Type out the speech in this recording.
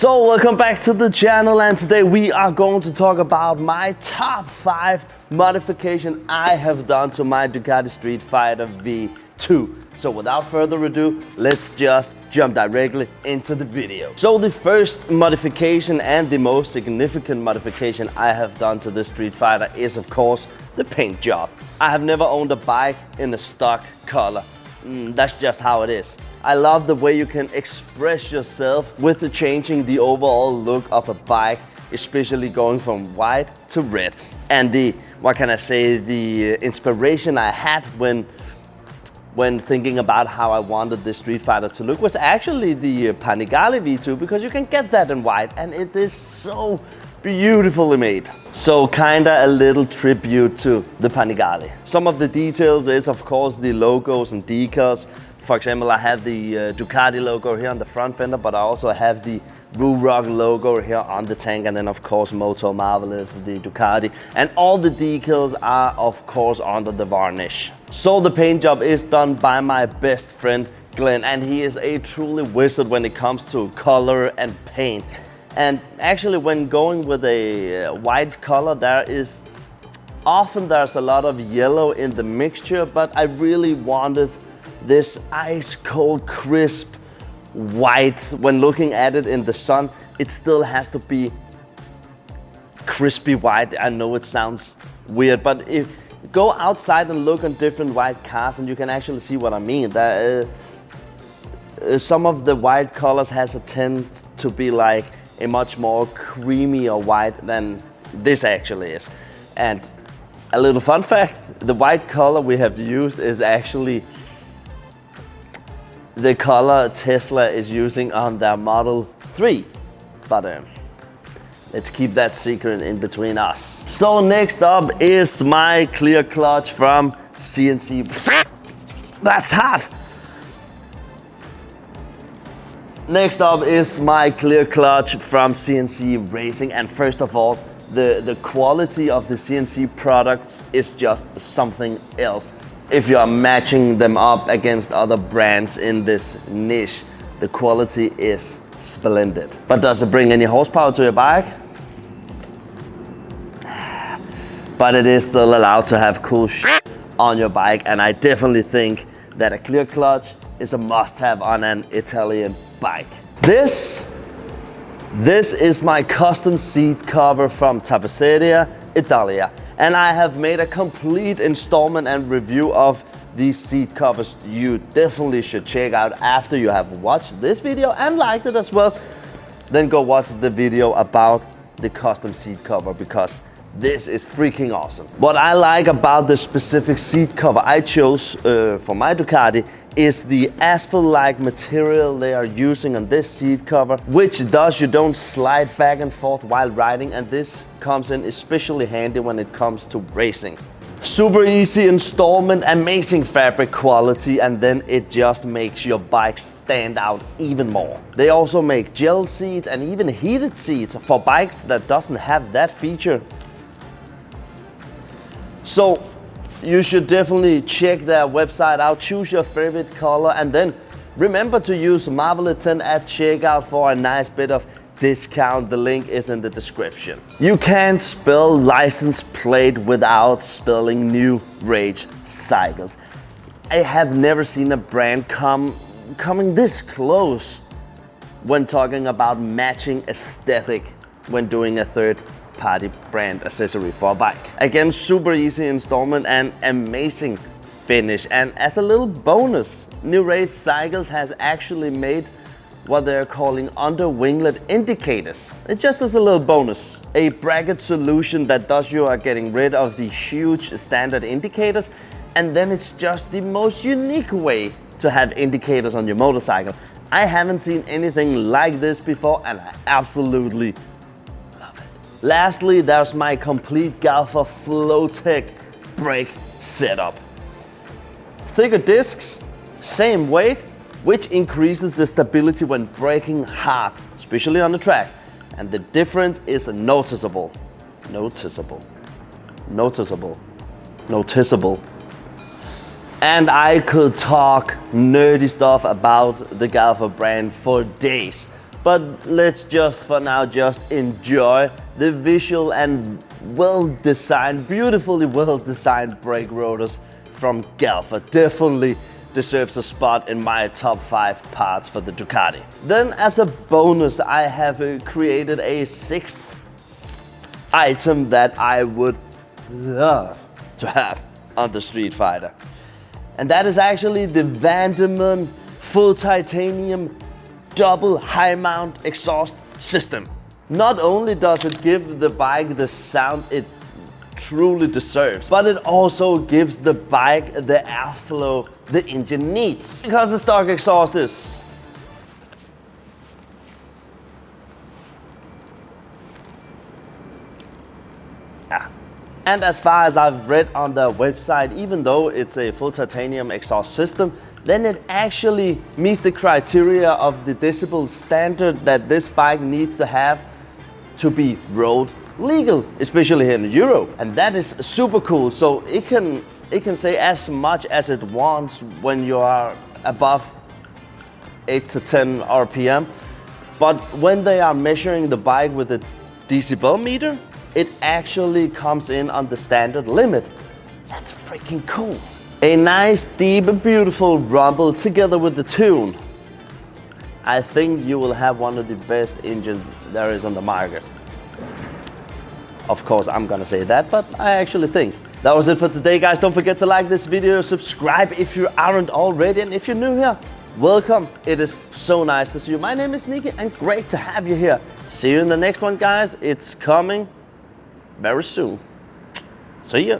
So welcome back to the channel, and today we are going to talk about my top 5 modification I have done to my Ducati Streetfighter V2. So without further ado, let's just jump directly into the video. So the first modification and the most significant modification I have done to this Streetfighter is of course the paint job. I have never owned a bike in a stock color. That's just how it is. I love the way you can express yourself with changing the overall look of a bike, especially going from white to red. And the inspiration I had when thinking about how I wanted this Streetfighter to look was actually the Panigale V2, because you can get that in white and it is so beautifully made. So kinda a little tribute to the Panigale. Some of the details is of course the logos and decals. For example, I have the Ducati logo here on the front fender, but I also have the Ruroc logo here on the tank, and then of course MOTO Marvelous, the Ducati, and all the decals are of course under the varnish. So the paint job is done by my best friend Glenn, and he is a truly wizard when it comes to color and paint. And actually when going with a white color, there's a lot of yellow in the mixture, but I really wanted this ice cold crisp white. When looking at it in the sun, it still has to be crispy white. I know it sounds weird, but if you go outside and look on different white cars, and you can actually see what I mean. Some of the white colors has a tend to be like a much more creamy or white than this actually is. And a little fun fact, the white color we have used is actually the color Tesla is using on their Model 3. But let's keep that secret in between us. So next up is my clear clutch from CNC. That's hot! Next up is my clear clutch from CNC Racing, and first of all, the quality of the CNC products is just something else. If you are matching them up against other brands in this niche, the quality is splendid. But does it bring any horsepower to your bike? But it is still allowed to have cool shit on your bike, and I definitely think that a clear clutch is a must-have on an Italian bike. This is my custom seat cover from Tapezzeria Italia, and I have made a complete installment and review of these seat covers you definitely should check out after you have watched this video and liked it as well. Then go watch the video about the custom seat cover, because this is freaking awesome. What I like about the specific seat cover I chose for my Ducati is the asphalt-like material they are using on this seat cover, which you don't slide back and forth while riding, and this comes in especially handy when it comes to racing. Super easy installment, amazing fabric quality, and then it just makes your bike stand out even more. They also make gel seats and even heated seats for bikes that doesn't have that feature. So you should definitely check their website out, choose your favorite color, and then remember to use Marvelous 10 at checkout for a nice bit of discount. The link is in the description. You can't spell license plate without spelling New Rage Cycles. I have never seen a brand coming this close when talking about matching aesthetic when doing a third-party brand accessory for a bike. Again, super easy installment and amazing finish. And as a little bonus, New Rage Cycles has actually made what they're calling under winglet indicators. It just is a little bonus. A bracket solution that you are getting rid of the huge standard indicators, and then it's just the most unique way to have indicators on your motorcycle. I haven't seen anything like this before, and I absolutely love it. Lastly, there's my complete GALFER Flowtech brake setup. Thicker discs, same weight, which increases the stability when braking hard, especially on the track. And the difference is noticeable. And I could talk nerdy stuff about the GALFER brand for days. But let's just for now just enjoy the visual and well-designed, beautifully well-designed brake rotors from GALFER. Definitely deserves a spot in my top 5 parts for the Ducati. Then as a bonus, I have created a 6th item that I would love to have on the Streetfighter. And that is actually the Vandeman full titanium double high mount exhaust system. Not only does it give the bike the sound it truly deserves, but it also gives the bike the airflow the engine needs. Because the stock exhaust is and as far as I've read on the website, even though it's a full titanium exhaust system, then it actually meets the criteria of the decibel standard that this bike needs to have to be road legal, especially here in Europe. And that is super cool. So it can say as much as it wants when you are above 8 to 10 RPM. But when they are measuring the bike with a decibel meter, it actually comes in on the standard limit. That's freaking cool. A nice, deep, beautiful rumble together with the tune. I think you will have one of the best engines there is on the market. Of course, I'm gonna say that, but I actually think. That was it for today, guys. Don't forget to like this video, subscribe if you aren't already, and if you're new here, welcome. It is so nice to see you. My name is Nicky, and great to have you here. See you in the next one, guys. It's coming very soon. See ya.